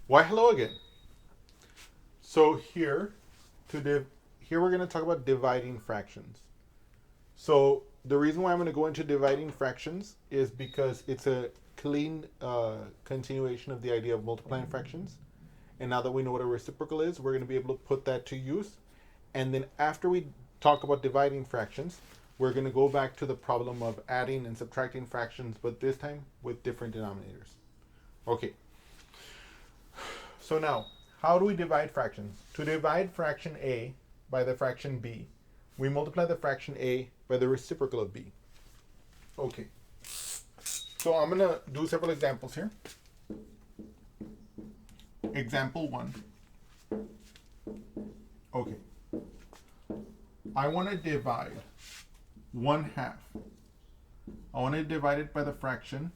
Why hello again. So here we're going to talk about dividing fractions. So the reason why I'm going to go into dividing fractions is because it's a clean continuation of the idea of multiplying fractions. And now that we know what a reciprocal is, we're going to be able to put that to use. And then after we talk about dividing fractions, we're going to go back to the problem of adding and subtracting fractions, but this time with different denominators. Okay. So now, how do we divide fractions? To divide fraction a by the fraction b, we multiply the fraction a by the reciprocal of b. Okay. So I'm going to do several examples here. Example 1. Okay. I want to divide 1/2. I want to divide it by the fraction,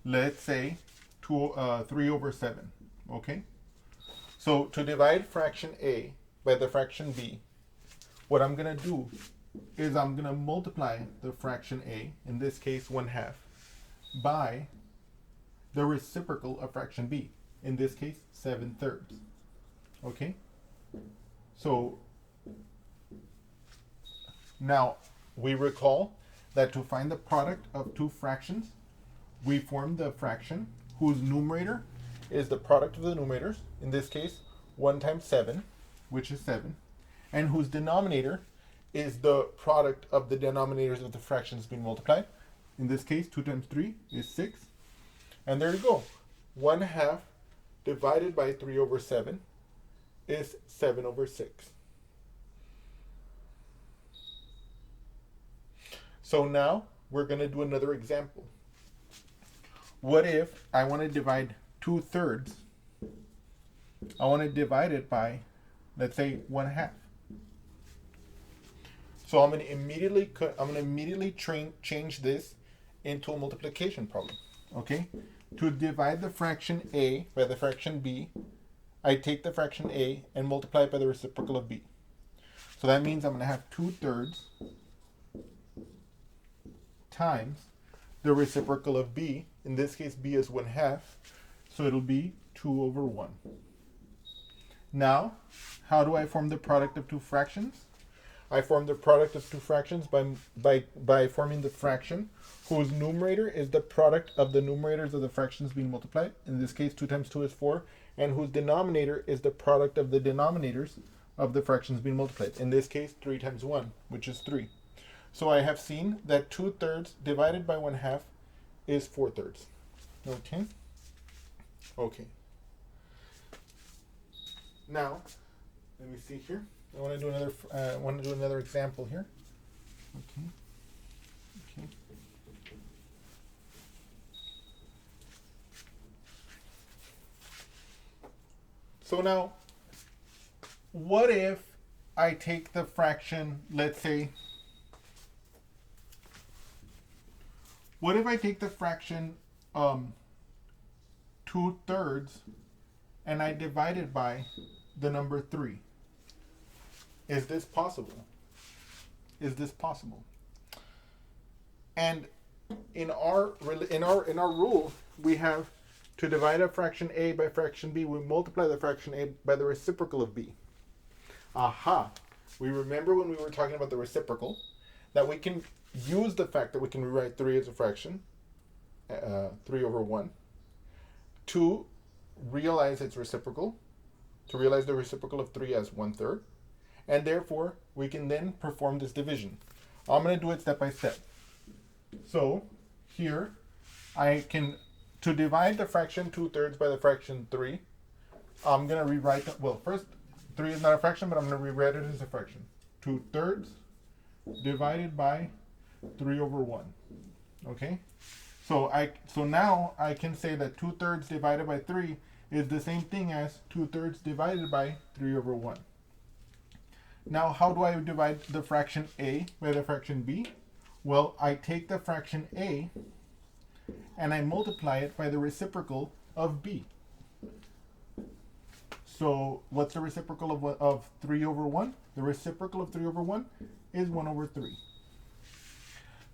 let's say, 3/7. Okay? So to divide fraction a by the fraction b, what I'm going to do is I'm going to multiply the fraction a, in this case 1/2, by the reciprocal of fraction b, in this case 7/3. Okay? So now we recall that to find the product of two fractions, we form the fraction whose numerator is the product of the numerators, in this case 1 times 7, which is 7, and whose denominator is the product of the denominators of the fractions being multiplied. In this case 2 times 3 is 6. And there you go. 1/2 divided by 3/7 is 7/6. So now we're going to do another example. What if I want to divide 2/3? I want to divide it by, let's say, 1/2. So I'm going to immediately change this into a multiplication problem. Okay? To divide the fraction a by the fraction b, I take the fraction a and multiply it by the reciprocal of b. So that means I'm going to have 2/3 times the reciprocal of b. In this case, b is 1/2, so it'll be 2/1. Now, how do I form the product of two fractions? I form the product of two fractions by forming the fraction whose numerator is the product of the numerators of the fractions being multiplied. In this case, 2 times 2 is 4, and whose denominator is the product of the denominators of the fractions being multiplied. In this case, 3 times 1, which is 3. So I have seen that 2/3 divided by 1/2 is 4/3. Okay? Okay. Now, let me see here. I want to do another example here. Okay. Okay. So now, what if I take the fraction, let's say, what if I take the fraction 2/3 and I divide it by the number 3? Is this possible? Is this possible? And in our rule, we have to divide a fraction a by fraction b, we multiply the fraction a by the reciprocal of b. Aha! We remember when we were talking about the reciprocal that we can use the fact that we can rewrite 3 as a fraction, 3/1, to realize its reciprocal, to realize the reciprocal of 3 as 1/3, and therefore we can then perform this division. I'm going to do it step by step. So here I can, to divide the fraction 2/3 by the fraction 3, I'm going to rewrite that. Well, first, 3 is not a fraction, but I'm going to rewrite it as a fraction. 2/3 divided by 3/1. Okay? So now I can say that 2/3 divided by 3 is the same thing as 2/3 divided by 3/1. Now, how do I divide the fraction a by the fraction b? Well, I take the fraction a and I multiply it by the reciprocal of b. So what's the reciprocal of 3/1? The reciprocal of 3/1 is 1/3.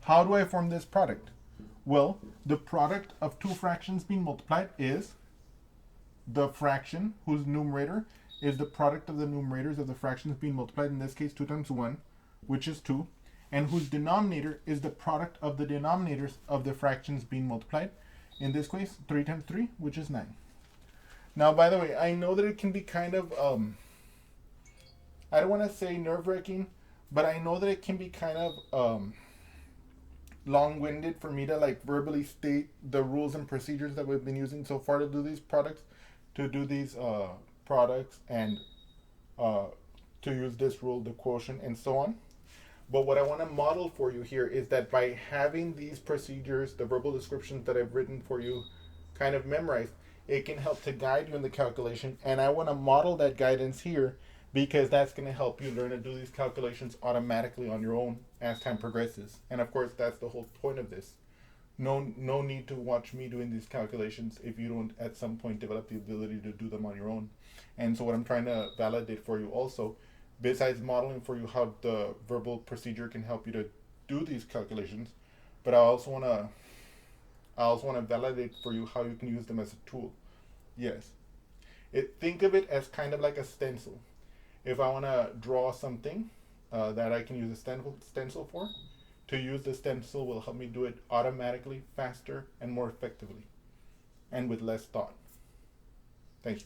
How do I form this product? Well, the product of two fractions being multiplied is the fraction whose numerator is the product of the numerators of the fractions being multiplied, in this case 2 times 1, which is 2, and whose denominator is the product of the denominators of the fractions being multiplied, in this case 3 times 3, which is 9. Now, by the way, I know that it can be kind of, I don't want to say nerve-wracking, but I know that it can be kind of long-winded for me to like verbally state the rules and procedures that we've been using so far to do these products, and to use this rule, the quotient, and so on. But what I want to model for you here is that by having these procedures, the verbal descriptions that I've written for you kind of memorized, it can help to guide you in the calculation. And I want to model that guidance here because that's going to help you learn to do these calculations automatically on your own as time progresses. And of course, that's the whole point of this. No need to watch me doing these calculations if you don't at some point develop the ability to do them on your own. And so what I'm trying to validate for you also, besides modeling for you how the verbal procedure can help you to do these calculations, but I also want to validate for you how you can use them as a tool. Yes. Think of it as kind of like a stencil. If I want to draw something that I can use a stencil for, to use the stencil will help me do it automatically, faster, and more effectively, and with less thought. Thank you.